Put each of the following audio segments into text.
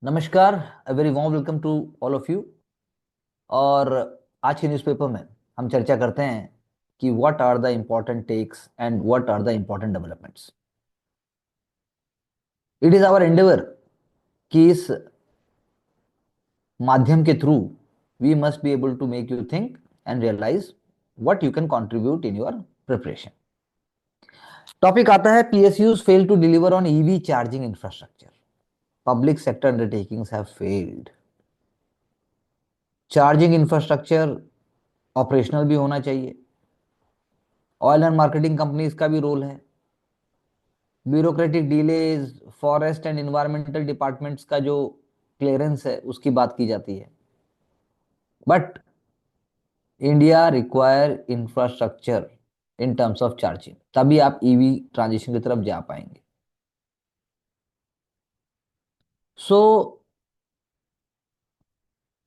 नमस्कार। Very warm welcome to all of you. और आज के न्यूज़पेपर में हम चर्चा करते हैं कि what are the important takes and what are the important developments. It is our endeavour कि इस माध्यम के through we must be able to make you think and realise what you can contribute in your preparation. Topic आता है PSUs fail to deliver on EV charging infrastructure. Public sector undertakings have failed. Charging infrastructure operational भी होना चाहिए। Oil and marketing companies का भी role है। Bureaucratic delays, forest and environmental departments का जो क्लियरेंस है उसकी बात की जाती है। But India require infrastructure in terms of charging, तभी आप ईवी ट्रांजिशन की तरफ जा पाएंगे। सो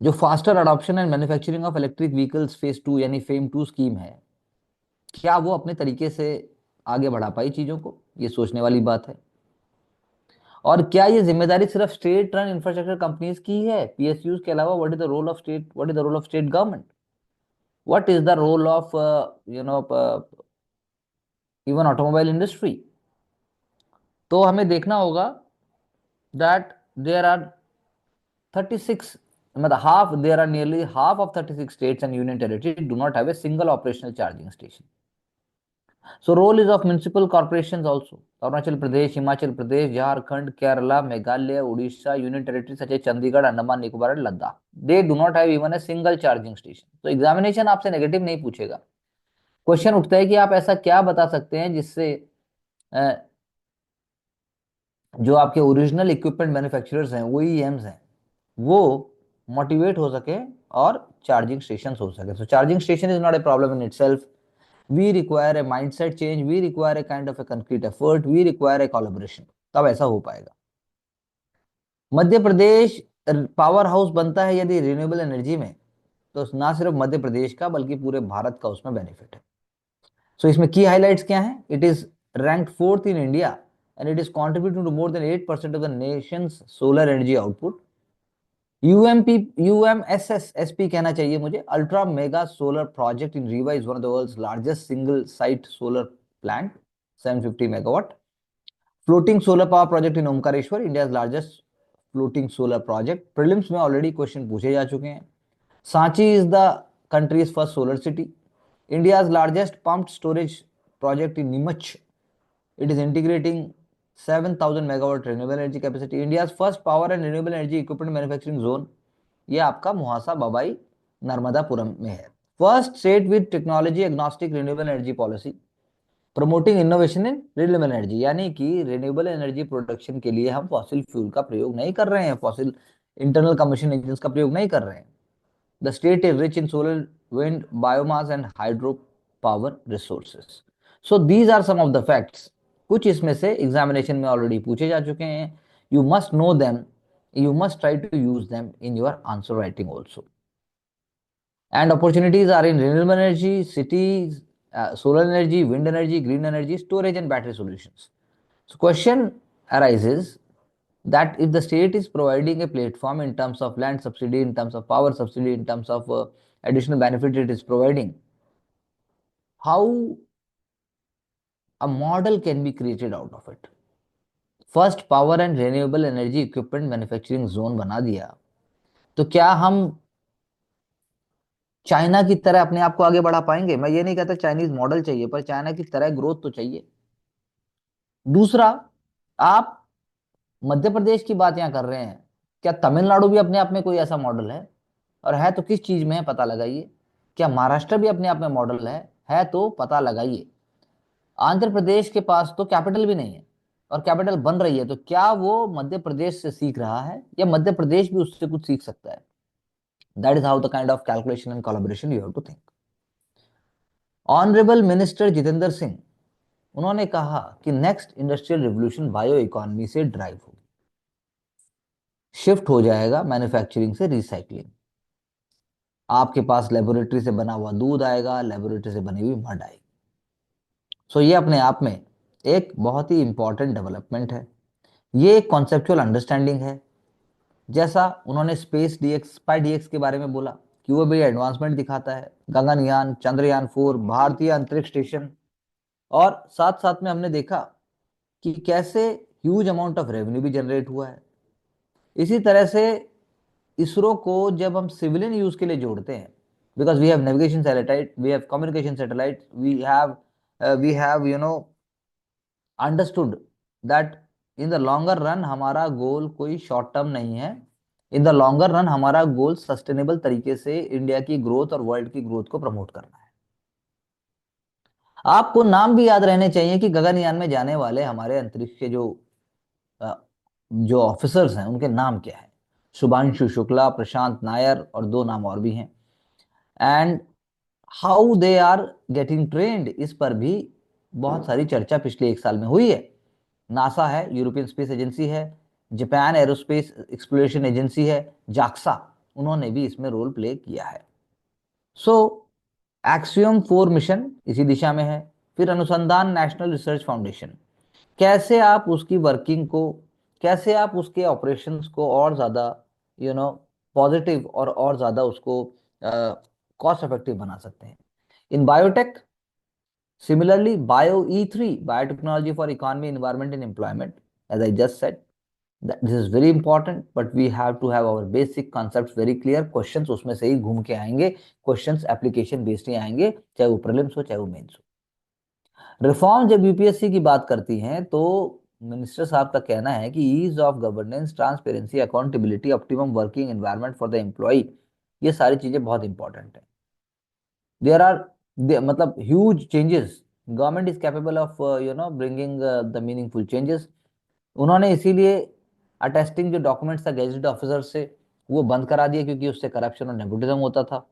जो faster adoption and manufacturing of electric vehicles phase 2 यानी फेम 2 स्कीम है, क्या वो अपने तरीके से आगे बढ़ा पाई चीजों को? ये सोचने वाली बात है। और क्या ये जिम्मेदारी सिर्फ स्टेट रन इंफ्रास्ट्रक्चर कंपनीज की है पीएसयूज के अलावा? What is the role of state government? What is the role of you know even automobile industry? तो हमें देखना होगा दैट देयर आर 36, मतलब half, there are nearly half of 36 states and union territory do not have a single operational charging station. So role is of municipal corporations also. Arunachal Pradesh, Himachal Pradesh, Jharkhand, Kerala, Meghalaya, Odisha, Union Territory such as Chandigarh, Andaman, Nicobar and Ladakh. They do not have even a single charging station. तो examination आपसे negative नहीं पूछेगा। Question उठता है कि आप ऐसा क्या बता सकते हैं जिससे जो आपके ओरिजिनल इक्विपमेंट मैन्युफैक्चरर्स हैं, ओईएम्स हैं, वो मोटिवेट हो सके और चार्जिंग स्टेशन हो सके। So charging station is not a problem in itself. We require a mindset change, we require a kind of a concrete effort, we require a collaboration. तब ऐसा हो पाएगा। मध्य प्रदेश पावर हाउस बनता है यदि रिन्यूएबल एनर्जी में, तो ना सिर्फ मध्य प्रदेश का बल्कि पूरे भारत का उसमें बेनिफिट है। सो इसमें की हाइलाइट्स क्या है? It is ranked fourth in India and it is contributing to more than 8% of the nations solar energy output. UMP, UMSSSP कहना चाहिए मुझे, ultra mega solar project in Rewa is one of the world's largest single site solar plant, 750 megawatt. Floating solar power project in Omkareshwar, India largest floating solar project. Prelims में already question पूछे जा चुके हैं. Sanchi is the countries first solar city. India largest pumped storage project in Neemuch. It is integrating 7,000 megawatt renewable energy capacity. India's first power and renewable energy equipment manufacturing zone, ये आपका मुहासा बबाई नर्मदापुरम में है. First state with technology agnostic renewable energy policy, promoting innovation in renewable energy, यानी कि renewable energy production के लिए हम fossil fuel का प्रयोग नहीं कर रहे हैं, फॉसिल इंटरनल कम्बशन इंजन का प्रयोग नहीं कर रहे हैं. The state is rich in solar, wind, biomass and hydro power resources. So these are some of the facts. कुछ इसमें से एग्जामिनेशन में ऑलरेडी पूछे जा चुके हैं. You must know them, you must try to use them in your answer writing also. And opportunities are in renewable energy, cities, solar energy, wind energy, green energy, storage and battery solutions. So question arises that if the state is providing a platform in terms of land subsidy, in terms of power subsidy, in terms of additional benefit it is providing, how a model can be created out of it? First power and renewable energy equipment manufacturing zone बना दिया, तो क्या हम China की तरह अपने आप को आगे बढ़ा पाएंगे? मैं ये नहीं कहता चाइनीज मॉडल चाहिए, पर चाइना की तरह ग्रोथ तो चाहिए. दूसरा, आप मध्य प्रदेश की बात यहां कर रहे हैं, क्या तमिलनाडु भी अपने आप में कोई ऐसा मॉडल है? और है तो किस चीज में है, पता लगाइए. क्या महाराष्ट्र भी अपने आप में मॉडल है तो पता लगाइए. आंध्र प्रदेश के पास तो कैपिटल भी नहीं है और कैपिटल बन रही है, तो क्या वो मध्य प्रदेश से सीख रहा है या मध्य प्रदेश भी उससे कुछ सीख सकता है? That is how the kind of calculation and collaboration you have to think. Honourable minister Jitendra Singh, उन्होंने कहा कि next industrial revolution bio economy से ड्राइव होगी. शिफ्ट हो जाएगा मैन्युफैक्चरिंग से रिसाइकलिंग. आपके पास लेबोरेटरी से बना हुआ दूध आएगा, लेबोरेटरी से बनी हुई मड आएगी. सो ये अपने आप में एक बहुत ही इंपॉर्टेंट डेवलपमेंट है. ये एक कॉन्सेप्चुअल अंडरस्टैंडिंग है. जैसा उन्होंने स्पेस डीएक्स स्पाई डीएक्स के बारे में बोला कि वो भी एडवांसमेंट दिखाता है, गगनयान, चंद्रयान 4, भारतीय अंतरिक्ष स्टेशन। और साथ साथ में हमने देखा कि कैसे ह्यूज अमाउंट ऑफ रेवेन्यू भी जनरेट हुआ है। इसी तरह से इसरो को जब हम सिविलियन यूज के लिए जोड़ते हैं, because we have navigation satellite, we have communication satellite, we have understood that in the longer run हमारा गोल कोई शॉर्ट टर्म नहीं है। इन द लॉन्गर रन हमारा गोल सस्टेनेबल तरीके से इंडिया की ग्रोथ और वर्ल्ड की ग्रोथ को प्रमोट करना है। आपको नाम भी याद रहने चाहिए कि गगनयान में जाने वाले हमारे अंतरिक्ष के अ, जो ऑफिसर्स हैं उनके नाम क्या है। शुभांशु शुक्ला, प्रशांत नायर और दो नाम और भी हैं। And how they are getting trend, इस पर भी बहुत सारी चर्चा पिछले एक साल में हुई है। नासा है, यूरोपियन स्पेस एजेंसी है, जापान एरोस्पेस एक्सप्लोरेशन एजेंसी है, जाक्सा, उन्होंने भी इसमें रोल प्ले किया है। सो एक्सियम 4 मिशन इसी दिशा में है। फिर अनुसंधान नेशनल रिसर्च फाउंडेशन, कैसे आप उसकी वर्किंग को, कैसे आप उसके ऑपरेशंस को और ज़्यादा यू नो पॉजिटिव और ज़्यादा उसको कॉस्ट इफेक्टिव बना सकते हैं। In biotech, similarly bio E3, biotechnology for economy, environment and employment, as I just said, this is very important, but we have to have our basic concepts very clear. Questions उसमें से ही घूम के आएंगे, questions application based ही आएंगे, चाहे वो prelims हो चाहे वो मेंस हो। रिफॉर्म जब यूपीएससी की बात करती हैं तो मिनिस्टर साहब का कहना है कि ease of governance, transparency, accountability, optimum working environment for the employ, ये सारी चीजें बहुत इंपॉर्टेंट है। देयर आर मतलब huge changes, government is capable of bringing the meaningful changes. उन्होंने इसीलिए अटेस्टिंग जो डॉक्यूमेंट्स था गैजेटेड ऑफिसर से, वो बंद करा दिया क्योंकि उससे करप्शन और नेपोटिज्म होता था।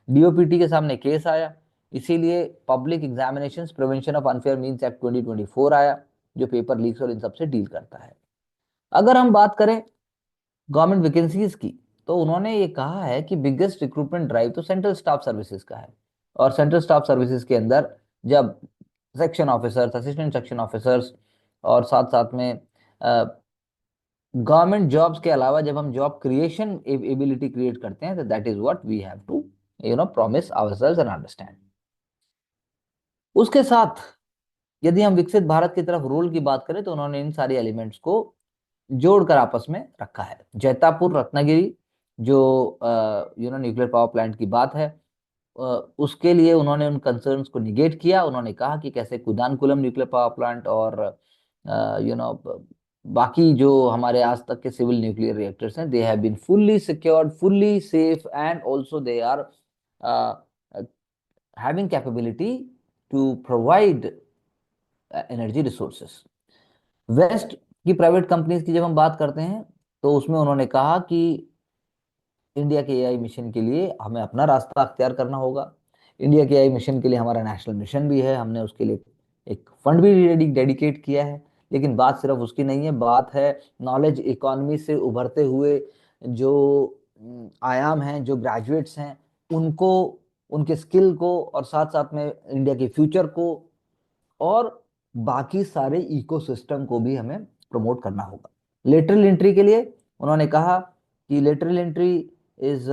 डीओपीटी के सामने केस आया, इसीलिए public examinations prevention of unfair means act 2024 आया, जो पेपर लीक्स और इन सब से डील करता है। अगर हम बात करें गवर्नमेंट वैकेंसीज की, तो उन्होंने ये कहा है कि बिगेस्ट रिक्रूटमेंट ड्राइव तो सेंट्रल स्टाफ सर्विसेज का है। और सेंट्रल स्टाफ सर्विसेज के अंदर जब section officers, assistant section officers और साथ साथ में गवर्नमेंट जॉब्स के अलावा जब हम जॉब क्रिएशन एबिलिटी क्रिएट करते हैं, तो that is what we have to promise ourselves and understand. उसके साथ यदि हम विकसित भारत की तरफ रोल की बात करें, तो उन्होंने इन सारी एलिमेंट्स को जोड़कर आपस में रखा है। जैतापुर रत्नागिरी जो न्यूक्लियर पावर प्लांट की बात है, अ, उसके लिए उन्होंने उन कंसर्न्स को निगेट किया। उन्होंने कहा कि कैसे कुदानकुलम न्यूक्लियर पावर प्लांट और बाकी जो हमारे आज तक के सिविल न्यूक्लियर रिएक्टर्स हैं, they have been fully secured, fully safe, and also they are having capability to provide energy resources. West की प्राइवेट कंपनीज की जब हम बात करते हैं, तो उसमें उन्होंने कहा कि इंडिया के एआई मिशन के लिए हमें अपना रास्ता अख्तियार करना होगा। इंडिया के एआई मिशन के लिए हमारा नेशनल मिशन भी है, हमने उसके लिए एक फंड भी डेडिकेट किया है। लेकिन बात सिर्फ उसकी नहीं है, बात है नॉलेज इकोनॉमी से उभरते हुए जो आयाम हैं, जो ग्रेजुएट्स हैं, उनको, उनके स्किल को, और साथ साथ में इंडिया के फ्यूचर को, और बाकी सारे इकोसिस्टम को भी हमें प्रमोट करना होगा। लेटरल एंट्री के लिए उन्होंने कहा कि lateral entry is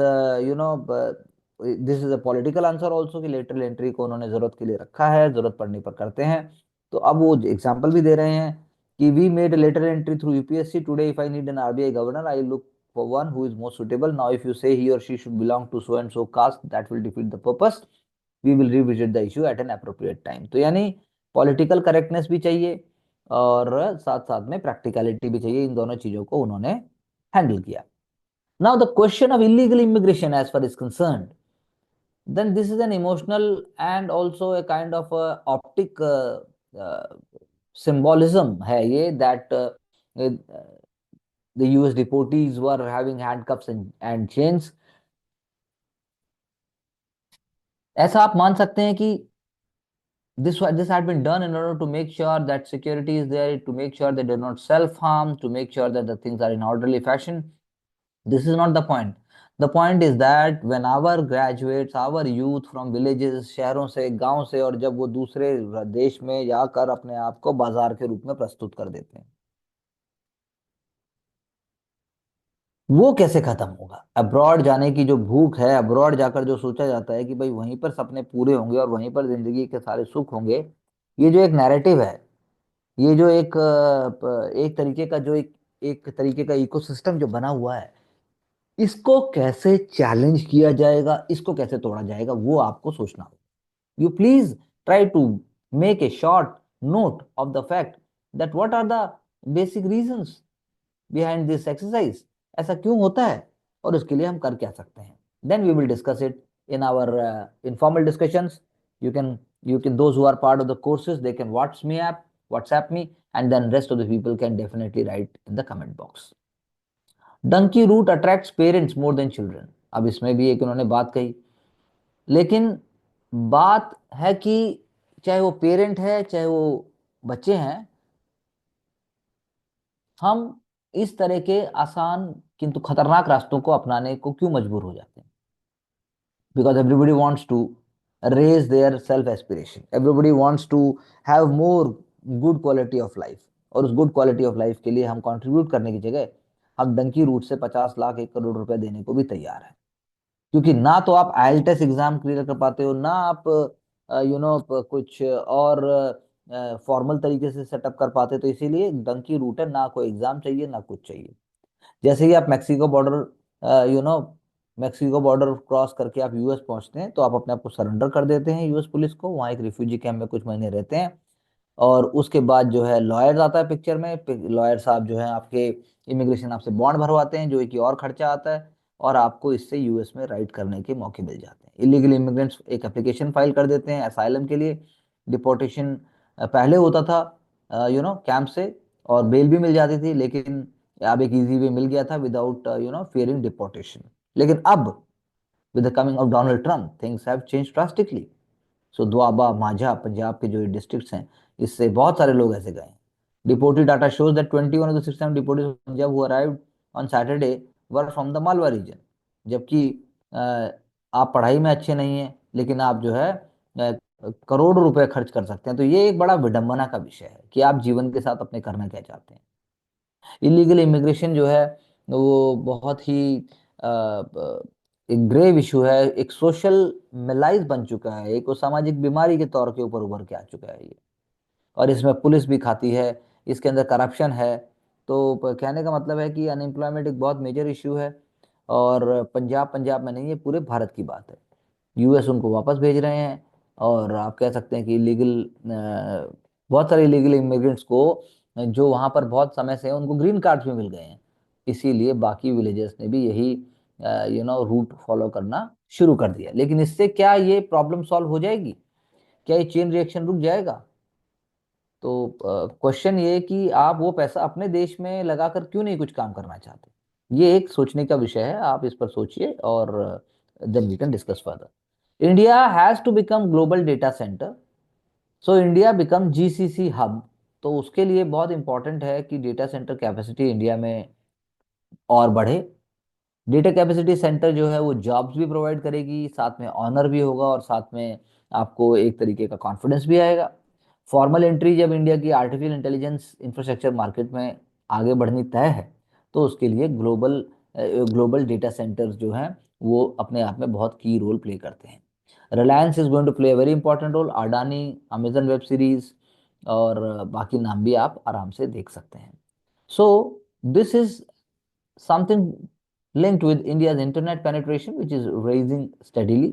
this is a political answer also, कि लेटरल एंट्री को उन्होंने जरूरत के लिए रखा है, जरूरत पड़ने पर करते हैं। तो अब वो एग्जाम्पल भी दे रहे हैं कि we made lateral entry through UPSC today, if I need an RBI governor I look for one who is most suitable, now if you say he or she should belong to so and so caste, that will defeat the purpose, we will revisit the issue at an appropriate time. तो यानी political correctness भी चाहिए और साथ साथ में practicality भी चाहिए, इन दोनों चीजों को उन्होंने हैंडल किया। Now the question of illegal immigration as far is concerned, then this is an emotional and also a kind of a optic symbolism है ये, that the US deportees were having handcuffs and chains। ऐसा आप मान सकते हैं कि this had been done in order to make sure that security is there, to make sure they do not self harm, to make sure that the things are in orderly fashion. This is not the point. The point is that when our graduates, our youth from villages, शहरों से, गांव से, और जब वो दूसरे देश में जाकर अपने आप को बाजार के रूप में प्रस्तुत कर देते हैं, वो कैसे खत्म होगा? अब्रॉड जाने की जो भूख है, अब्रॉड जाकर जो सोचा जाता है कि भाई वहीं पर सपने पूरे होंगे और वहीं पर जिंदगी के सारे सुख होंगे, ये जो एक नैरेटिव है, ये जो एक एक तरीके का जो एक तरीके का इकोसिस्टम जो बना हुआ है, इसको कैसे चैलेंज किया जाएगा, इसको कैसे तोड़ा जाएगा, वो आपको सोचना होगा। You please try to make a short note of the fact that what are the basic reasons behind this exercise, ऐसा क्यों होता है और उसके लिए हम कर क्या सकते हैं। Then we will discuss it in our informal discussions. You can you can those who are part of the courses, they can WhatsApp me, and then rest of the people can definitely write in the comment box. Donkey route attracts parents more than children. अब इसमें भी एक उन्होंने बात कही, लेकिन बात है कि चाहे वो पेरेंट है चाहे वो बच्चे हैं, हम इस तरह के आसान किंतु खतरनाक रास्तों को अपनाने को क्यों मजबूर हो जाते हैं? Because everybody wants to raise their self aspiration, everybody wants to have more good quality of life, और उस गुड क्वालिटी ऑफ लाइफ के लिए हम कंट्रीब्यूट करने की जगह हम डंकी रूट से 50 लाख 1 करोड़ रुपए देने को भी तैयार है। क्योंकि ना तो आप आईएलटीएस एग्जाम क्लियर कर पाते हो, ना आप कुछ और फॉर्मल तरीके से सेटअप कर पाते, तो इसीलिए डंकी रूट है, ना कोई एग्जाम चाहिए ना कुछ चाहिए। जैसे ही आप Mexico border you know Mexico border cross करके आप यूएस पहुंचते हैं, तो आप अपने आप को सरेंडर कर देते हैं यूएस पुलिस को, वहाँ एक रिफ्यूजी कैंप में कुछ महीने रहते हैं, और उसके बाद जो है लॉयर आता है पिक्चर में, लॉयर साहब जो है आपके इमिग्रेशन आपसे बॉन्ड भरवाते हैं, जो एक और खर्चा आता है, और आपको इससे यूएस में राइड करने के मौके मिल जाते हैं। इलीगल इमिग्रेंट्स एक एप्लीकेशन फाइल कर देते हैं असाइलम के लिए, डिपोर्टेशन पहले होता था कैंप से, और बेल भी मिल जाती थी, लेकिन अब एक इजी वे मिल गया था विदाउट फियरिंग डिपोर्टेशन। लेकिन अब with the coming of Donald Trump things have change drastically. So Doaba Majha Punjab के जो डिस्ट्रिक्ट्स हैं, इससे बहुत सारे लोग ऐसे गए हैं। Deported data shows that 21 of the 67 deportees from Punjab who arrived on Saturday were from the Malwa region। जबकि आप पढ़ाई में अच्छे नहीं हैं, लेकिन आप जो है करोड़ों रुपए खर्च कर सकते हैं। तो ये एक बड़ा विडंबना का विषय है कि आप जीवन के साथ अपने करना क्या चाहते हैं। इलीगल इमिग्रेशन जो है वो बहुत ही एक ग्रेव इशू है, एक सोशल मेलाइज बन चुका है, एक वो सामाजिक बीमारी के तौर के ऊपर उभर के आ चुका है ये, और इसमें पुलिस भी खाती है, इसके अंदर करप्शन है। तो कहने का मतलब है कि अनएम्प्लॉयमेंट एक बहुत मेजर इशू है, और पंजाब पंजाब में नहीं है, पूरे भारत की बात है। यूएस उनको वापस भेज रहे हैं, और आप कह सकते हैं कि इलीगल बहुत सारे इलीगल इमिग्रेंट्स को जो वहां पर बहुत समय से हैं, उनको ग्रीन कार्ड्स भी मिल गए हैं। इसीलिए बाकी विलेजर्स ने भी यही रूट फॉलो करना शुरू कर दिया। लेकिन इससे क्या ये प्रॉब्लम सॉल्व हो जाएगी? क्या ये चेन रिएक्शन रुक जाएगा? तो क्वेश्चन ये कि आप वो पैसा अपने देश में लगाकर क्यों नहीं कुछ काम करना चाहते? ये एक सोचने का विषय है, आप इस पर सोचिए, और then we can discuss further. India has to become global data centre, so India become GCC hub. तो उसके लिए बहुत इंपॉर्टेंट है कि डेटा सेंटर कैपेसिटी इंडिया में और बढ़े। डेटा कैपेसिटी सेंटर जो है वो जॉब्स भी प्रोवाइड करेगी, साथ में ऑनर भी होगा, और साथ में आपको एक तरीके का कॉन्फिडेंस भी आएगा। फॉर्मल एंट्री जब इंडिया की आर्टिफिशियल इंटेलिजेंस इंफ्रास्ट्रक्चर मार्केट में आगे बढ़नी तय है, तो उसके लिए ग्लोबल ग्लोबल डेटा सेंटर्स जो हैं वो अपने आप में बहुत की रोल प्ले करते हैं। Reliance is going to play very important role, Adani, Amazon web series, और बाकी नाम भी आप आराम से देख सकते हैं। So this is something linked with India's internet penetration, which is rising steadily,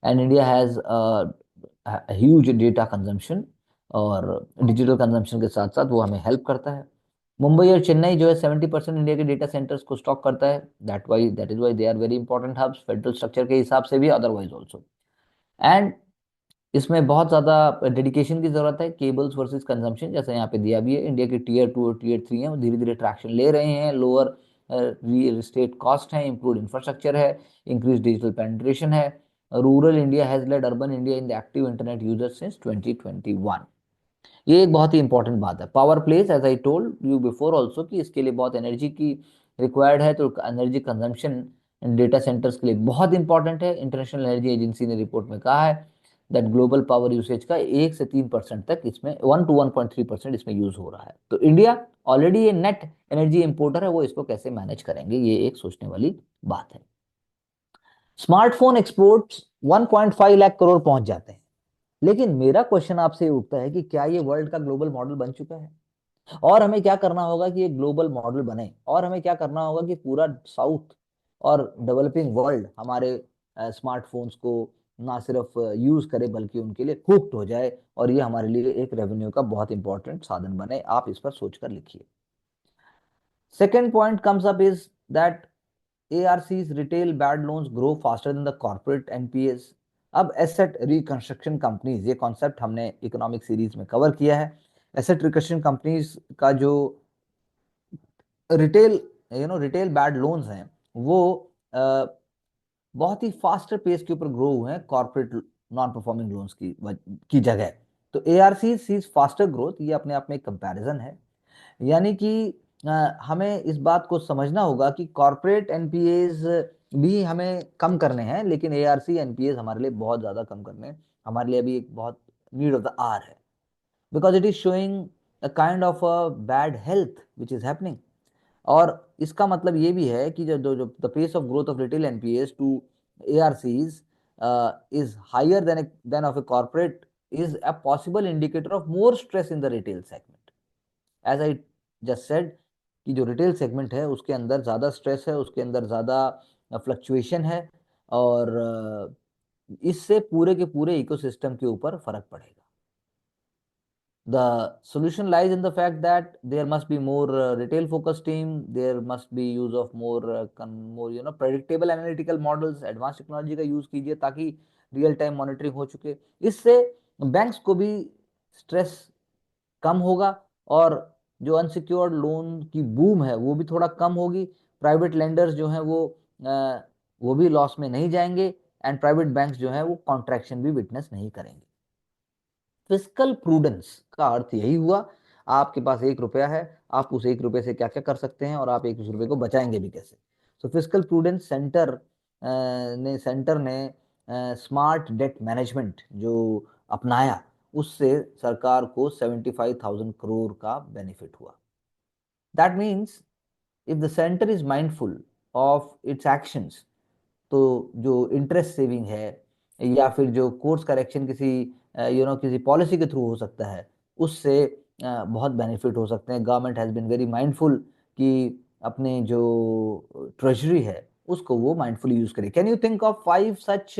and India has a huge data consumption, और डिजिटल कंजम्पशन के साथ साथ वो हमें हेल्प करता है। मुंबई और चेन्नई जो है 70% इंडिया के डेटा सेंटर्स को स्टॉक करता है। That is why they are very important hubs, federal structure के हिसाब से भी, अदरवाइज ऑल्सो। एंड इसमें बहुत ज़्यादा डेडिकेशन की ज़रूरत है। केबल्स वर्सेस कंजम्पशन जैसे यहाँ पे दिया भी है, इंडिया के टीयर 2 और टीयर 3 हैं, वो धीरे धीरे ट्रैक्शन ले रहे हैं। लोअर रियल एस्टेट कॉस्ट है, इंप्रूव इंफ्रास्ट्रक्चर है, इंक्रीज डिजिटल पेनिट्रेशन है। Rural India has led urban India in the active internet users since 2021। ये एक बहुत ही इंपॉर्टेंट बात है। Power place as I told you before also कि इसके लिए बहुत एनर्जी की रिक्वायर्ड है, तो एनर्जी कंजम्पशन डेटा सेंटर्स के लिए बहुत इंपॉर्टेंट है। इंटरनेशनल एनर्जी एजेंसी ने रिपोर्ट में कहा है दैट ग्लोबल पावर यूसेज का 1 से 3% तक इसमें 1 to 1.3% इसमें यूज हो रहा है। तो इंडिया ऑलरेडी ये नेट एनर्जी इंपोर्टर है, वो इसको कैसे मैनेज करेंगे, ये एक सोचने वाली बात है। स्मार्टफोन एक्सपोर्ट्स 1.5 लाख करोड़ पहुंच जाते हैं, लेकिन मेरा क्वेश्चन आपसे उठता है कि क्या ये वर्ल्ड का ग्लोबल मॉडल बन चुका है? और हमें क्या करना होगा कि ये ग्लोबल मॉडल बने, और हमें क्या करना होगा कि पूरा साउथ और डेवलपिंग वर्ल्ड हमारे स्मार्टफोन्स को ना सिर्फ यूज करे बल्कि उनके लिए हुक्ड हो जाए, और ये हमारे लिए एक रेवेन्यू का बहुत इंपॉर्टेंट साधन बने। आप इस पर सोचकर लिखिए। Second point comes up is that ARC's retail bad loans grow faster than the corporate NPAs। अब एसेट रिकंस्ट्रक्शन कंपनीज, ये कॉन्सेप्ट हमने इकोनॉमिक सीरीज में कवर किया है। एसेट रिकंस्ट्रक्शन कंपनीज का जो रिटेल रिटेल बैड लोन्स हैं वो बहुत ही फास्टर पेस के ऊपर ग्रो हुए हैं कॉर्पोरेट नॉन परफॉर्मिंग लोन्स की जगह। तो ARC सीज फास्टर ग्रोथ, ये अपने आप में एक कंपैरिजन है। यानी कि हमें इस बात को समझना होगा कि कॉर्पोरेट एनपीएज भी हमें कम करने हैं, लेकिन ARC एनपीएज हमारे लिए बहुत ज़्यादा कम करने हैं। हमारे लिए अभी एक बहुत नीड ऑफ द आर है, because it is showing a kind of a bad health which is happening. और इसका मतलब ये भी है कि जो जो the pace of growth of retail NPAs to ARCs is higher than of a corporate is a possible indicator of more stress in the retail segment। As I just said कि जो रिटेल सेगमेंट है उसके अंदर ज़्यादा stress है, उसके अंदर ज़्यादा फ्लक्चुएशन है, और इससे पूरे के पूरे इकोसिस्टम के ऊपर फर्क पड़ेगा। The solution lies in the fact that there must be more retail focused team, there must be use of more predictable analytical models, advanced technology का यूज कीजिए ताकि रियल टाइम मॉनिटरिंग हो चुके। इससे बैंक्स को भी स्ट्रेस कम होगा, और जो अनसिक्योर्ड लोन की बूम है वो भी थोड़ा कम होगी। प्राइवेट लेंडर्स जो हैं वो भी लॉस में नहीं जाएंगे, एंड प्राइवेट बैंक्स जो हैं वो कॉन्ट्रैक्शन भी विटनेस नहीं करेंगे। फिस्कल प्रूडेंस का अर्थ यही हुआ, आपके पास 1 रुपया है, आप उस 1 रुपये से क्या क्या कर सकते हैं और आप 1 रुपये को बचाएंगे भी कैसे। तो फिस्कल प्रूडेंस सेंटर ने स्मार्ट डेट मैनेजमेंट जो अपनाया, उससे सरकार को 75,000 करोड़ का बेनिफिट हुआ। That means if the centre is mindful of its actions, तो जो इंटरेस्ट सेविंग है या फिर जो कोर्स करेक्शन किसी पॉलिसी के थ्रू हो सकता है, उससे बहुत बेनिफिट हो सकते हैं। Government has been very mindful कि अपने जो ट्रेजरी है उसको वो माइंडफुली यूज करे। Can you think of 5 such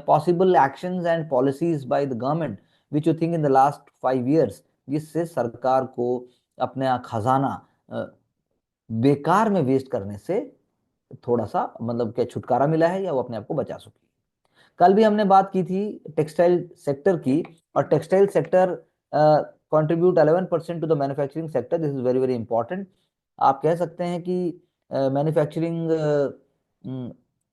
possible actions and policies by the government which you think in the last 5 years, जिससे सरकार को अपना खजाना बेकार में वेस्ट करने से थोड़ा सा मतलब क्या छुटकारा मिला है, या वो अपने आप को बचा सके। कल भी हमने बात की थी टेक्सटाइल सेक्टर की, और textile sector contribute 11% to the manufacturing sector. This is very very important. आप कह सकते हैं कि मैन्युफैक्चरिंग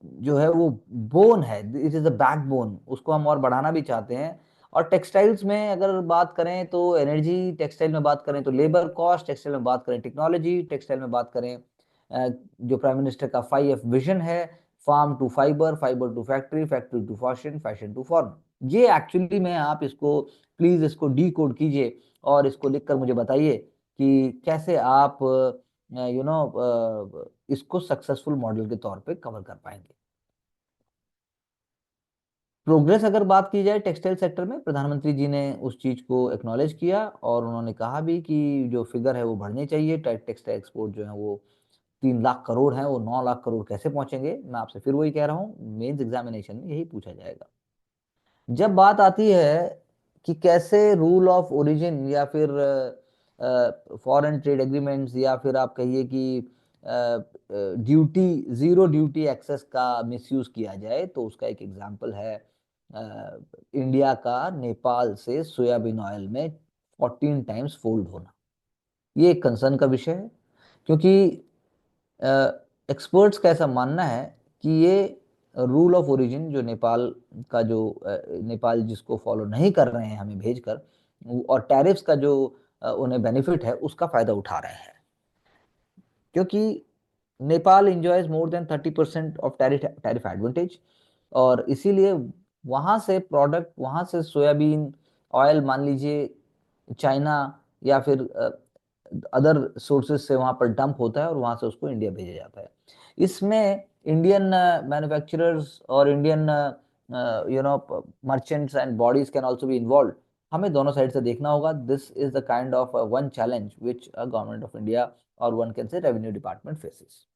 जो है वो बोन है, इट इज द बैकबोन, उसको हम और बढ़ाना भी चाहते हैं। और टेक्सटाइल्स में अगर बात करें तो एनर्जी, टेक्सटाइल में बात करें तो लेबर कॉस्ट, टेक्सटाइल में बात करें टेक्नोलॉजी, टेक्सटाइल में बात करें जो प्राइम मिनिस्टर का 5F विजन है, farm to fibre, fibre to factory, factory to fashion, fashion to form. ये एक्चुअली में आप इसको प्लीज इसको डी कोड कीजिए और इसको लिखकर मुझे बताइए कि कैसे आप इसको सक्सेसफुल मॉडल के तौर पे कवर कर पाएंगे। प्रोग्रेस अगर बात की जाए टेक्सटाइल सेक्टर में, प्रधानमंत्री जी ने उस चीज को एक्नॉलेज किया, और उन्होंने कहा भी कि जो फिगर है वो बढ़ने चाहिए। टेक्सटाइल एक्सपोर्ट जो है वो 3 लाख करोड़ है, वो 9 लाख करोड़ कैसे पहुंचेंगे? मैं आपसे फिर वही कह रहा हूँ, मेंस एग्जामिनेशन में यही पूछा जाएगा। जब बात आती है कि कैसे रूल ऑफ ओरिजिन या फिर फॉरेन ट्रेड एग्रीमेंट्स, या फिर आप कहिए कि ड्यूटी, जीरो ड्यूटी एक्सेस का मिसयूज किया जाए, तो उसका एक एग्जांपल है इंडिया का नेपाल से सोयाबीन ऑयल में 14 टाइम्स फोल्ड होना। ये एक कंसर्न का विषय है, क्योंकि एक्सपर्ट्स का ऐसा मानना है कि ये रूल ऑफ ओरिजिन जो नेपाल का जो नेपाल जिसको फॉलो नहीं कर रहे हैं हमें भेजकर, और टैरिफ्स का जो उन्हें बेनिफिट है उसका फायदा उठा रहे हैं, क्योंकि Nepal enjoys more than 30% of tariff advantage. और इसीलिए वहां से प्रोडक्ट, वहां से सोयाबीन ऑयल मान लीजिए चाइना या फिर अदर सोर्सेज से वहां पर डंप होता है और वहां से उसको इंडिया भेजा जाता है। इसमें इंडियन मैन्युफैक्चरर्स और Indian merchants and bodies can also be involve. हमें दोनों साइड से देखना होगा। This is the kind of one challenge which government of India और one can say revenue department faces.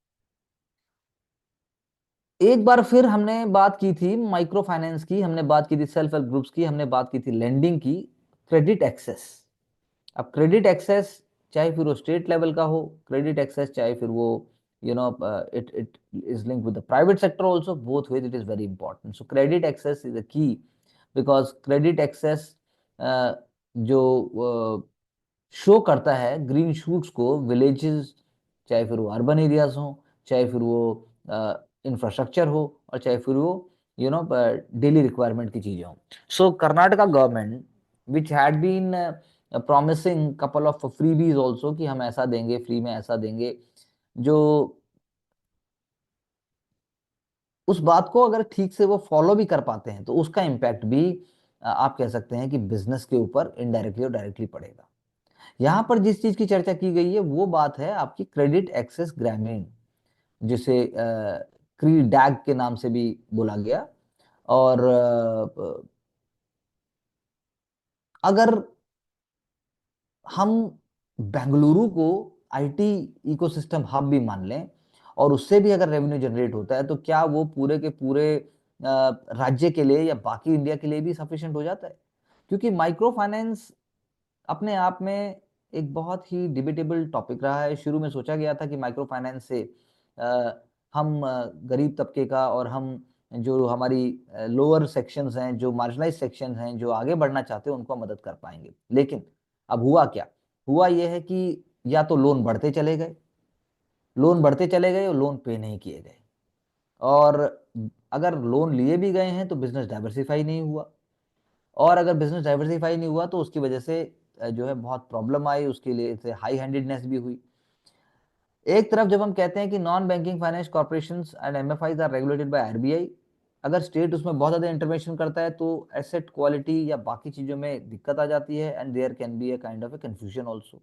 एक बार फिर हमने बात की थी माइक्रो फाइनेंस की, हमने बात की थी सेल्फ हेल्प ग्रुप्स की, हमने बात की थी लेंडिंग की, क्रेडिट एक्सेस। अब क्रेडिट एक्सेस चाहे फिर वो स्टेट लेवल का हो, क्रेडिट एक्सेस चाहे फिर वो you know it it is linked with the private sector also, both ways it is very important. So credit access is a key, because credit access जो show करता है green shoots को villages, चाहे फिर वो अर्बन एरियाज हो, चाहे फिर वो इंफ्रास्ट्रक्चर हो, और चाहे फिर वो डेली रिक्वायरमेंट की चीजें हो। So Karnataka government which had been promising couple of freebies also कि हम ऐसा देंगे, फ्री में ऐसा देंगे, जो उस बात को अगर ठीक से वो फॉलो भी कर पाते हैं तो उसका इम्पैक्ट भी आप कह सकते हैं कि बिजनेस के ऊपर इनडायरेक्टली और डायरेक्टली पड़ेगा। यहां पर जिस चीज की चर्चा की गई है वो बात है आपकी क्रेडिट एक्सेस ग्रामीण, जिसे क्री डैग के नाम से भी बोला गया। और अगर हम बेंगलुरु को आईटी इकोसिस्टम हब भी मान लें और उससे भी अगर रेवेन्यू जनरेट होता है, तो क्या वो पूरे के पूरे राज्य के लिए या बाकी इंडिया के लिए भी सफिशिएंट हो जाता है? क्योंकि माइक्रो फाइनेंस अपने आप में एक बहुत ही डिबेटेबल टॉपिक रहा है। शुरू में सोचा गया था कि माइक्रो फाइनेंस से हम गरीब तबके का और हम जो हमारी लोअर सेक्शंस हैं, जो मार्जिनलाइज सेक्शन हैं, जो आगे बढ़ना चाहते हैं, उनको मदद कर पाएंगे। लेकिन अब हुआ क्या? हुआ यह है कि या तो लोन बढ़ते चले गए, लोन बढ़ते चले गए और लोन पे नहीं किए गए, और अगर लोन लिए भी गए हैं तो बिजनेस डाइवर्सिफाई नहीं हुआ, और अगर बिजनेस डाइवर्सिफाई नहीं हुआ तो उसकी वजह से जो है बहुत प्रॉब्लम आई, उसके लिए हाई हैंडेडनेस भी हुई। एक तरफ जब हम कहते हैं कि non banking finance corporations and MFIs are regulated by RBI, अगर स्टेट उसमें बहुत ज्यादा इंटरवेंशन करता है तो एसेट क्वालिटी या बाकी चीजों में दिक्कत आ जाती है, and there can be a kind of a confusion also.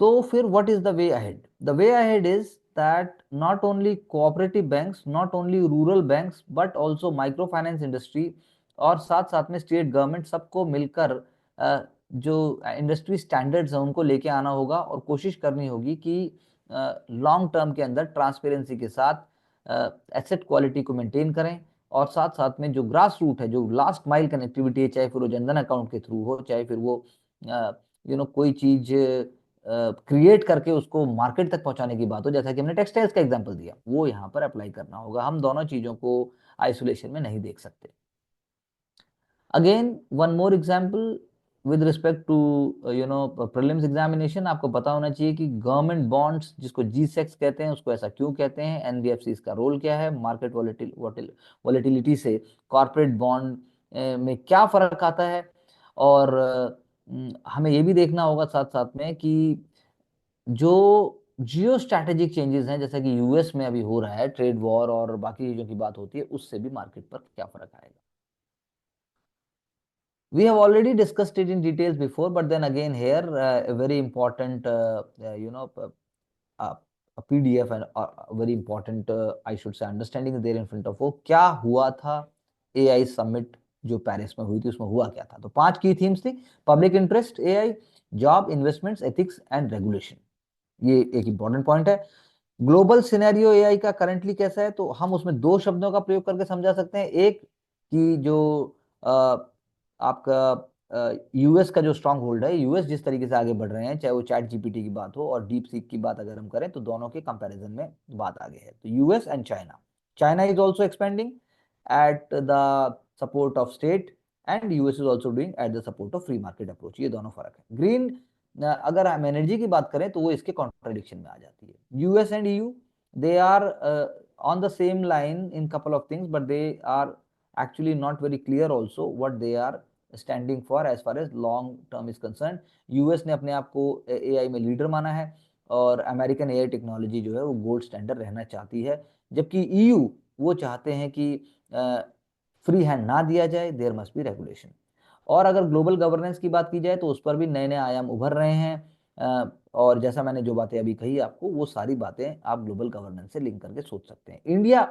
तो फिर what is the way ahead? The way ahead is that not only cooperative banks, not only rural banks, but also micro finance industry और साथ साथ में state government, सबको मिलकर जो industry standards हैं उनको लेके आना होगा, और कोशिश करनी होगी कि लॉन्ग टर्म के अंदर ट्रांसपेरेंसी के साथ एसेट क्वालिटी को मेंटेन करें, और साथ साथ में जो ग्रास रूट है, जो लास्ट माइल कनेक्टिविटी है, चाहे फिर वो जनधन अकाउंट के थ्रू हो, चाहे फिर वो कोई चीज क्रिएट करके उसको मार्केट तक पहुंचाने की बात हो, जैसा कि हमने टेक्सटाइल्स का एग्जांपल दिया, वो यहाँ पर अप्लाई करना होगा। हम दोनों चीजों को आइसोलेशन में नहीं देख सकते। Again one more example with respect to prelims examination, आपको पता होना चाहिए कि गवर्नमेंट बॉन्ड्स, जिसको जी सेक्स कहते हैं, उसको ऐसा क्यों कहते हैं, एनबीएफसी का रोल क्या है, मार्केट वॉलेटिलिटी से कॉर्पोरेट बॉन्ड में क्या फर्क आता है, और हमें ये भी देखना होगा साथ साथ में कि जो जियो स्ट्रैटेजिक चेंजेस हैं, जैसा कि यूएस में अभी हो रहा है, ट्रेड वॉर और बाकी चीजों की बात होती है, उससे भी मार्केट पर क्या फर्क आएगा। We have already discussed it in details before, but then again here a very important uh, a PDF and a very important I should say understanding is there in front of वो क्या हुआ था AI summit जो Paris में हुई थी, उसमें हुआ क्या था। तो 5 की थीम्स थी: public interest, AI, job, investments, ethics and regulation. ये एक इंपॉर्टेंट पॉइंट है। ग्लोबल सिनेरियो एआई का करंटली कैसा है, तो हम उसमें दो शब्दों का प्रयोग करके समझा सकते हैं। एक कि जो आपका यूएस का जो स्ट्रांग होल्ड है, यूएस जिस तरीके से आगे बढ़ रहे हैं, चाहे वो चैट जीपीटी की बात हो और डीप सीक की बात अगर हम करें, तो दोनों के कंपैरिजन में बात आगे है। तो US and China, China is also expanding at the support of state, and US is also doing at the support of free market approach. ये दोनों फर्क है। ग्रीन, अगर हम एनर्जी की बात करें तो वो इसके कॉन्ट्रडिक्शन में आ जाती है। US and EU, they are on the same line in couple of things, but they are actually not very clear also what they are standing for as far as long term is concerned। US ने अपने आप को AI में leader माना है, और American AI technology जो है वो गोल्ड स्टैंडर्ड रहना चाहती है, जबकि ईयू वो चाहते हैं कि फ्री हैंड ना दिया जाए, देयर मस्ट बी रेगुलेशन। और अगर ग्लोबल गवर्नेंस की बात की जाए तो उस पर भी नए नए आयाम उभर रहे हैं। और जैसा मैंने जो बातें अभी कही आपको, वो सारी बातें आप ग्लोबल गवर्नेंस से लिंक करके सोच सकते हैं। इंडिया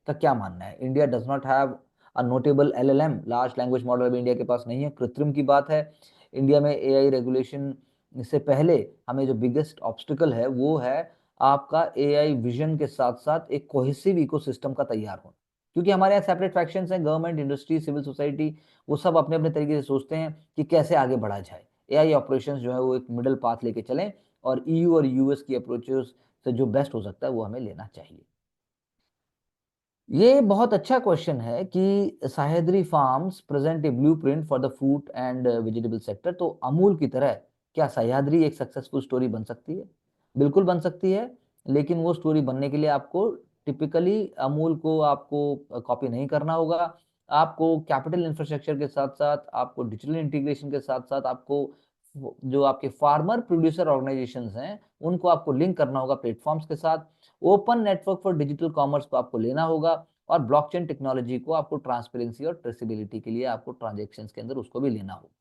का क्या मानना है? India does not have a notable LLM, large language model, अभी इंडिया के पास नहीं है। कृत्रिम की बात है, इंडिया में AI रेगुलेशन से पहले हमें जो बिगेस्ट ऑब्स्टिकल है वो है आपका AI विजन के साथ साथ एक कोहेसिव इकोसिस्टम का तैयार होना। क्योंकि हमारे यहाँ सेपरेट फैक्शंस हैं, गवर्नमेंट, इंडस्ट्री, सिविल सोसाइटी, वो सब अपने अपने तरीके से सोचते हैं कि कैसे आगे बढ़ा जाए। AI ऑपरेशंस जो है वो एक मिडल पाथ लेके चलें, और EU और US की अप्रोचेस से जो बेस्ट हो सकता है वो हमें लेना चाहिए। ये बहुत अच्छा क्वेश्चन है कि Sahyadri farms present A blueprint for the fruit and vegetable sector. तो अमूल की तरह क्या सह्याद्री एक सक्सेसफुल स्टोरी बन सकती है? बिल्कुल बन सकती है, लेकिन वो स्टोरी बनने के लिए आपको टिपिकली अमूल को आपको कॉपी नहीं करना होगा। आपको कैपिटल इंफ्रास्ट्रक्चर के साथ साथ, आपको डिजिटल इंटीग्रेशन के साथ साथ, आपको जो आपके फार्मर प्रोड्यूसर ऑर्गेनाइजेशंस हैं उनको आपको लिंक करना होगा प्लेटफॉर्म्स के साथ। Open network for digital commerce को आपको लेना होगा, और ब्लॉकचेन टेक्नोलॉजी को आपको ट्रांसपेरेंसी और ट्रेसेबिलिटी के लिए आपको ट्रांजेक्शन्स के अंदर उसको भी लेना होगा।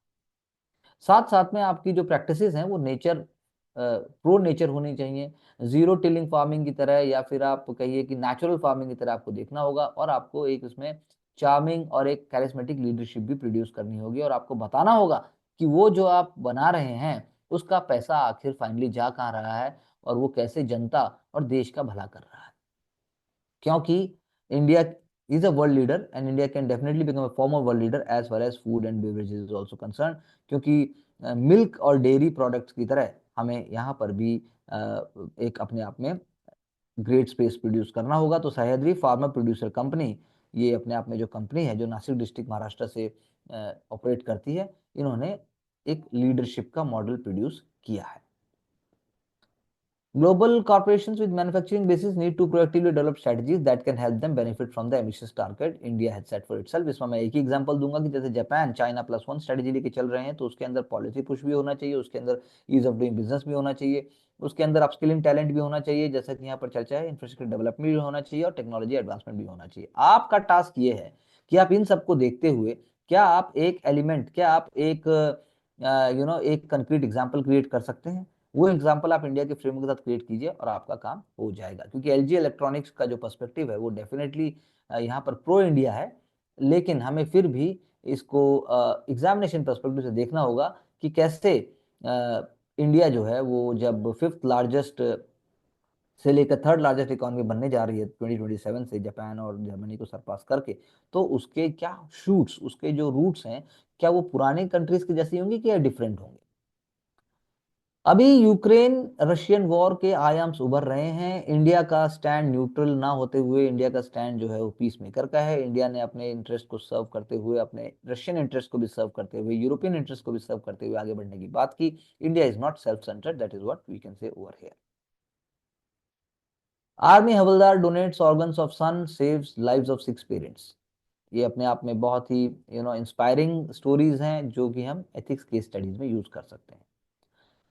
साथ साथ में आपकी जो प्रैक्टिसेस हैं वो प्रो नेचर होनी चाहिए। जीरो टिलिंग फार्मिंग की तरह, या फिर आप कहिए कि नेचुरल फार्मिंग की तरह आपको देखना होगा, और आपको एक उसमें चार्मिंग और एक कैरिस्मेटिक लीडरशिप भी प्रोड्यूस करनी होगी, और आपको बताना होगा कि वो जो आप बना रहे हैं उसका पैसा आखिर फाइनली जा कहाँ रहा है, और वो कैसे जनता और देश का भला कर रहा है। क्योंकि India is a world leader and India can definitely become a former world leader as far as food and beverages is also concerned। क्योंकि मिल्क और डेयरी प्रोडक्ट्स की तरह हमें यहाँ पर भी एक अपने आप में ग्रेट स्पेस प्रोड्यूस करना होगा। तो सह्याद्री फार्मर प्रोड्यूसर कंपनी, ये अपने आप में जो कंपनी है जो नासिक डिस्ट्रिक्ट महाराष्ट्र से ऑपरेट करती है, इन्होंने एक लीडरशिप का मॉडल प्रोड्यूस किया है। Global corporations with manufacturing bases need to proactively develop strategies that can help them benefit from the emissions target India has set for itself। इसमें मैं एक ही एग्जांपल दूंगा कि जैसे जापान चाइना +1 स्ट्रेटेजी लेके चल रहे हैं, तो उसके अंदर पॉलिसी पुश भी होना चाहिए, उसके अंदर ईज ऑफ डूइंग बिजनेस भी होना चाहिए, उसके अंदर अपस्किलिंग टैलेंट भी होना चाहिए, जैसा कि यहाँ पर चर्चा है, इंफ्रास्ट्रक्चर डेवलपमेंट भी होना चाहिए, और टेक्नोलॉजी एडवांसमेंट भी होना चाहिए। आपका टास्क ये है कि आप इन सबको देखते हुए क्या आप एक एलिमेंट, क्या आप एक एक कंक्रीट एग्जाम्पल क्रिएट कर सकते हैं? वो एग्जाम्पल आप इंडिया के फ्रेमवर्क के साथ क्रिएट कीजिए और आपका काम हो जाएगा। क्योंकि LG इलेक्ट्रॉनिक्स का जो पर्सपेक्टिव है वो डेफिनेटली यहाँ पर प्रो इंडिया है, लेकिन हमें फिर भी इसको एग्जामिनेशन पर्सपेक्टिव से देखना होगा कि कैसे इंडिया जो है वो जब 5th लार्जेस्ट से लेकर 3rd लार्जेस्ट इकोनॉमी बनने जा रही है 2027 से, जापान और जर्मनी को सरपास करके, तो उसके क्या शूट्स, उसके जो रूट्स हैं, क्या वो पुराने कंट्रीज के जैसे होंगे कि डिफरेंट होंगे? अभी यूक्रेन रशियन वॉर के आयाम्स उभर रहे हैं। इंडिया का स्टैंड न्यूट्रल ना होते हुए, इंडिया का स्टैंड जो है वो पीस मेकर का है। इंडिया ने अपने इंटरेस्ट को सर्व करते हुए, अपने रशियन इंटरेस्ट को भी सर्व करते हुए, यूरोपियन इंटरेस्ट को भी सर्व करते हुए आगे बढ़ने की बात की। India is not self centred, that is what we can say over here. Army havildar donates organs of son, saves lives of 6 parents. ये अपने आप में बहुत ही इंस्पायरिंग स्टोरीज हैं जो कि हम एथिक्स केस स्टडीज में यूज कर सकते हैं।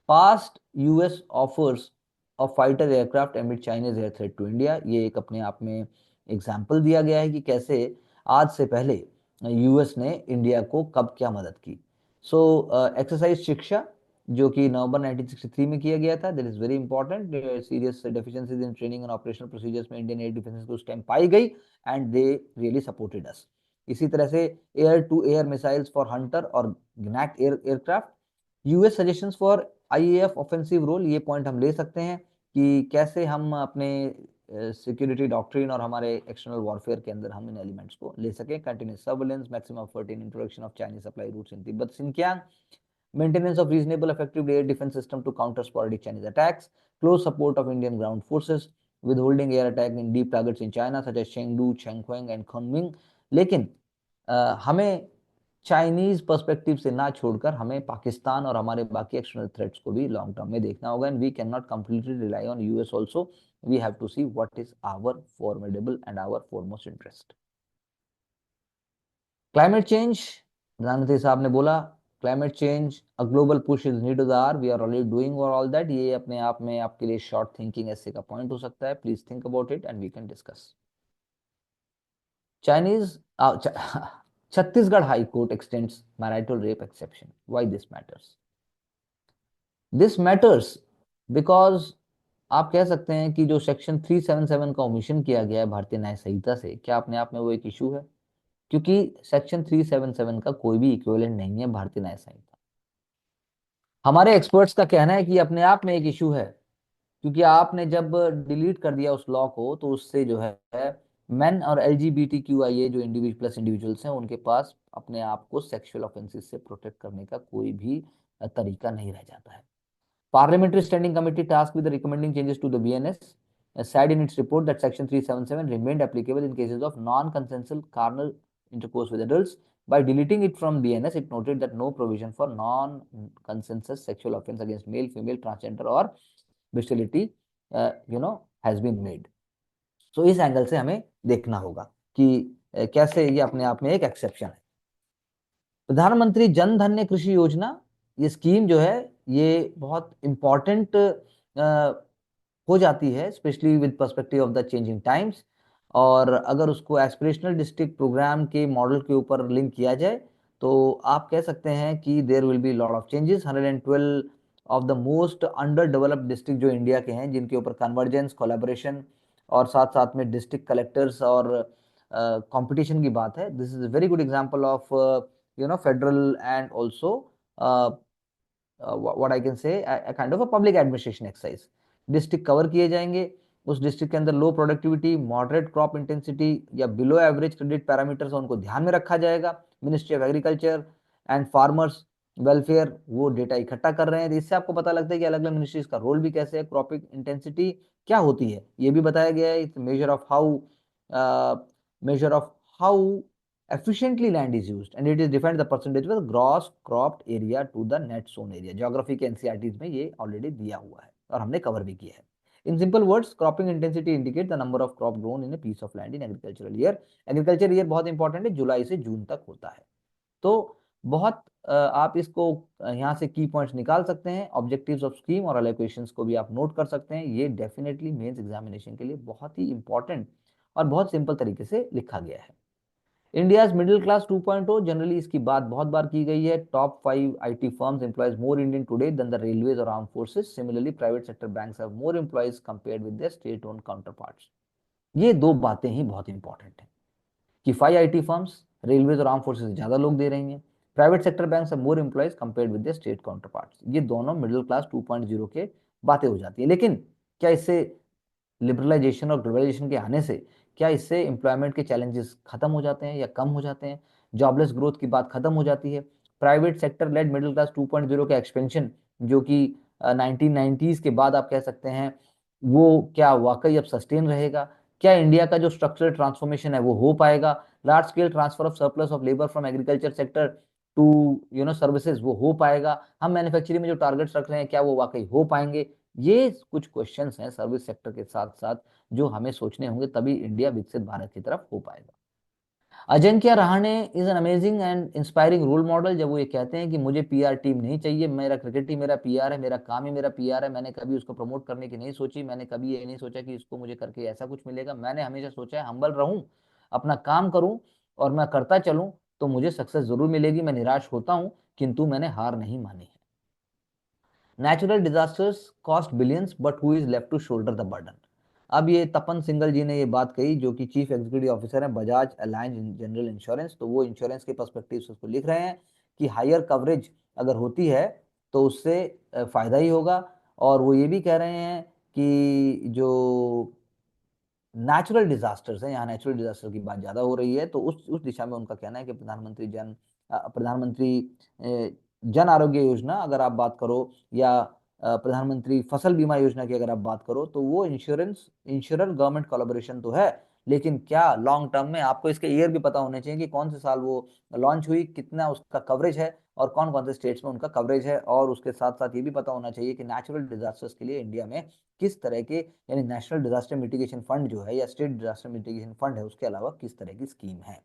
Past US offers of fighter aircraft amid Chinese air threat to India, ये एक अपने आप में एग्जाम्पल दिया गया है कि कैसे आज से पहले यूएस ने इंडिया को कब क्या मदद की। सो एक्सरसाइज शिक्षा, जो कि नवंबर 1963 में किया गया था, that is very important. Serious deficiencies in training and operational procedures में इंडियन एयर डिफेंस को उस टाइम पाई गई, and they really supported us. इसी तरह से air to air missiles for Hunter और Gnat aircraft, US suggestions for IAF offensive role, ये पॉइंट हम ले सकते हैं कि कैसे हम अपने सिक्योरिटी डॉक्ट्रिन और हमारे एक्सटर्नल वॉरफेयर के अंदर हम इन एलिमेंट्स को ले सकें। Continuous surveillance, maximum effort in introduction of Chinese supply routes in Tibet Sinkiang, maintenance of reasonable effective air defense system to counter sporadic Chinese attacks, close support of Indian ground forces, withholding air attack in deep targets in China such as Chengdu, Chenghuang and Kunming। लेकिन हमें Chinese perspective से ना छोड़कर हमें पाकिस्तान और हमारे बाकी external threats को भी लॉन्ग टर्म में देखना होगा, and we can not completely rely on US also. We have to see what is our formidable and our foremost interest. Climate change, प्रधानमंत्री साहब ने बोला climate change a global push is need the hour, we are already doing और all that. ये अपने आप में आपके लिए शॉर्ट थिंकिंग ऐसे का पॉइंट हो सकता है, please think about it and we can discuss. Chinese Chhattisgarh High Court extends marital rape exception. Why this matters? This matters because आप कह सकते हैं कि जो सेक्शन 377 का ओमिशन किया गया है भारतीय न्याय संहिता से, क्या अपने आप में वो एक इशू है? क्योंकि सेक्शन 377 का कोई भी इक्विवेलेंट नहीं है भारतीय न्याय संहिता। हमारे एक्सपर्ट्स का कहना है कि अपने आप में एक इशू है, क्योंकि आपने जब डिलीट कर दिया उस लॉ को तो उससे जो है मेन और LGBTQIA जो इंडिविजुअल्स हैं उनके पास अपने आप को सेक्सुअल ऑफेंसेस से प्रोटेक्ट करने का कोई भी तरीका नहीं रह जाता है। Parliamentary Standing Committee tasked with recommending changes to the BNS said in its report that Section 377 remained applicable in cases of non-consensual carnal intercourse with adults. By deleting it from BNS, it noted that no provision for non-consensus sexual offense against male, female, transgender or bestiality, has been made. So इस angle से हमें देखना होगा कि कैसे ये अपने आप में एक एक्सेप्शन है। प्रधानमंत्री जन धन कृषि योजना, ये स्कीम जो है ये बहुत इंपॉर्टेंट हो जाती है, specially with perspective of the changing times. और अगर उसको एस्पिरेशनल डिस्ट्रिक्ट प्रोग्राम के मॉडल के ऊपर लिंक किया जाए तो आप कह सकते हैं कि there will be lot of changes. 112 of the most under developed district जो इंडिया के हैं, जिनके ऊपर कन्वर्जेंस, कोलैबोरेशन और साथ साथ में डिस्ट्रिक्ट कलेक्टर्स और कंपटीशन की बात है। This is a very good example of federal and also what I can say a kind of a public administration exercise। District cover किए जाएंगे, उस डिस्ट्रिक्ट के अंदर लो प्रोडक्टिविटी, मॉडरेट क्रॉप इंटेंसिटी या बिलो एवरेज क्रेडिट पैरामीटर्स उनको ध्यान में रखा जाएगा। Ministry of agriculture and farmers welfare वो डेटा इकट्ठा कर रहे हैं। इससे आपको पता लगता है कि अलग अलग मिनिस्ट्रीज का रोल भी कैसे है, क्रॉपिंग इंटेंसिटी क्या होती है ये भी बताया गया है। Measure of how efficiently land is used and it is defined the percentage with gross cropped area to the net sown area। Geography के एनसीईआरटीज में ये ऑलरेडी दिया हुआ है और हमने कवर भी किया है। In simple words, cropping intensity indicate the number of crop grown in a piece of land in agricultural year. Agriculture year बहुत इंपॉर्टेंट है, जुलाई से जून तक होता है। तो बहुत आप इसको यहाँ से की पॉइंट्स निकाल सकते हैं। ऑब्जेक्टिव्स ऑफ स्कीम और एलोकेशंस को भी आप नोट कर सकते हैं। ये डेफिनेटली मेंस एग्जामिनेशन के लिए बहुत ही इंपॉर्टेंट और बहुत सिंपल तरीके से लिखा गया है। इंडियाज मिडिल क्लास 2.0, जनरली इसकी बात बहुत बार की गई है। Top 5 IT firms employs more Indian today than the railways और arm forces. Similarly private sector banks have more employees compared with their state owned counterparts. ये दो बातें ही बहुत इंपॉर्टेंट हैं कि 5 आईटी फर्म्स रेलवेज और आर्म फोर्सेस से ज्यादा लोग दे रही हैं, private sector banks have more employees compared with their state counterparts. ये दोनों मिडिल क्लास 2.0 के बातें हो जाती है। लेकिन क्या इससे लिबरलाइजेशन और ग्लोबलाइजेशन के आने से क्या इससे एम्प्लॉयमेंट के चैलेंजेस खत्म हो जाते हैं या कम हो जाते हैं? जॉबलेस ग्रोथ की बात खत्म हो जाती है? Private sector led middle class 2.0 का एक्सपेंशन जो कि 1990s के बाद आप कह सकते हैं, वो क्या वाकई अब सस्टेन रहेगा? क्या इंडिया का जो स्ट्रक्चरल ट्रांसफॉर्मेशन है वो हो पाएगा? Large scale transfer of surplus of labour from agriculture sector to services वो हो पाएगा? हम मैन्युफैक्चरिंग में जो टारगेट्स रख रहे हैं क्या वो वाकई हो पाएंगे? ये कुछ क्वेश्चंस हैं सर्विस सेक्टर के साथ साथ जो हमें सोचने होंगे, तभी इंडिया विकसित भारत की तरफ हो पाएगा। Ajinkya Rahane is an amazing and inspiring role model. जब वो ये कहते हैं कि मुझे पीआर टीम नहीं चाहिए, मेरा क्रिकेट ही मेरा पीआर है, मेरा काम ही मेरा पीआर है, मैंने कभी उसको प्रमोट करने की नहीं सोची, मैंने कभी ये नहीं सोचा कि इसको मुझे करके ऐसा कुछ मिलेगा। मैंने हमेशा सोचा है हम्बल रहूं, अपना काम करूं और मैं करता चलूं तो मुझे सक्सेस जरूर मिलेगी। मैं निराश होता हूं किंतु मैंने हार नहीं मानी है। Natural disasters cost billions but who is left to shoulder the burden. अब ये तपन सिंगल जी ने ये बात कही, जो कि चीफ एग्जीक्यूटिव ऑफिसर हैं बजाज अलायंस जनरल इंश्योरेंस। तो वो इंश्योरेंस के पर्सपेक्टिव से उसको लिख रहे हैं कि हायर कवरेज अगर होती है तो उससे फायदा ही होगा। और वो ये भी कह रहे हैं कि जो नेचुरल डिजास्टर्स हैं, यहाँ नेचुरल डिजास्टर की बात ज्यादा हो रही है, तो उस दिशा में उनका कहना है कि प्रधानमंत्री जन आरोग्य योजना अगर आप बात करो या प्रधानमंत्री फसल बीमा योजना की अगर आप बात करो तो वो इंश्योरर गवर्नमेंट कोलैबोरेशन तो है, लेकिन क्या लॉन्ग टर्म में आपको इसके ईयर भी पता होने चाहिए कि कौन से साल वो लॉन्च हुई, कितना उसका कवरेज है और कौन कौन से स्टेट्स में उनका कवरेज है। और उसके साथ साथ ये भी पता होना चाहिए कि नेचुरल डिजास्टर्स के लिए इंडिया में किस तरह के, यानी नेशनल डिजास्टर मिटिगेशन फंड जो है या स्टेट डिजास्टर मिटिगेशन फंड है, उसके अलावा किस तरह की स्कीम है।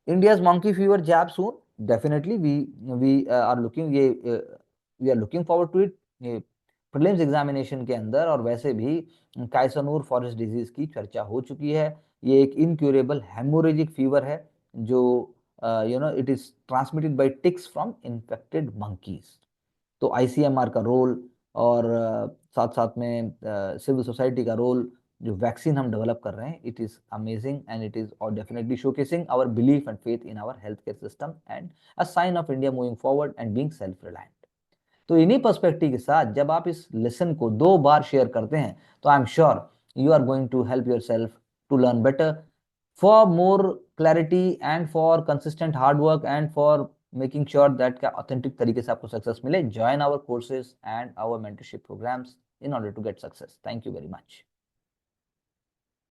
India's monkey fever jab soon. Definitely, we are looking ये we are looking forward to it। ये प्रीलिम्स एग्जामिनेशन के अंदर और वैसे भी काइसनूर फॉरेस्ट डिजीज की चर्चा हो चुकी है। ये एक इनक्यूरेबल हेमोरेजिक फीवर है जो it is transmitted by ticks from infected monkeys. तो आईसीएमआर का रोल और साथ साथ में सिविल सोसाइटी का रोल, जो वैक्सीन हम डेवलप कर रहे हैं, it is amazing and it is और definitely showcasing our belief and faith in our health care system and a sign of India moving forward and being self reliant. तो इन्हीं perspective के साथ जब आप इस लेसन को 2 बार शेयर करते हैं, तो I am sure you are going to help your self to learn better. For more clarity and for consistent hard work and for making sure that क्या ऑथेंटिक तरीके से आपको सक्सेस मिले, join our courses and our mentorship programmes in order to get success. Thank you very much.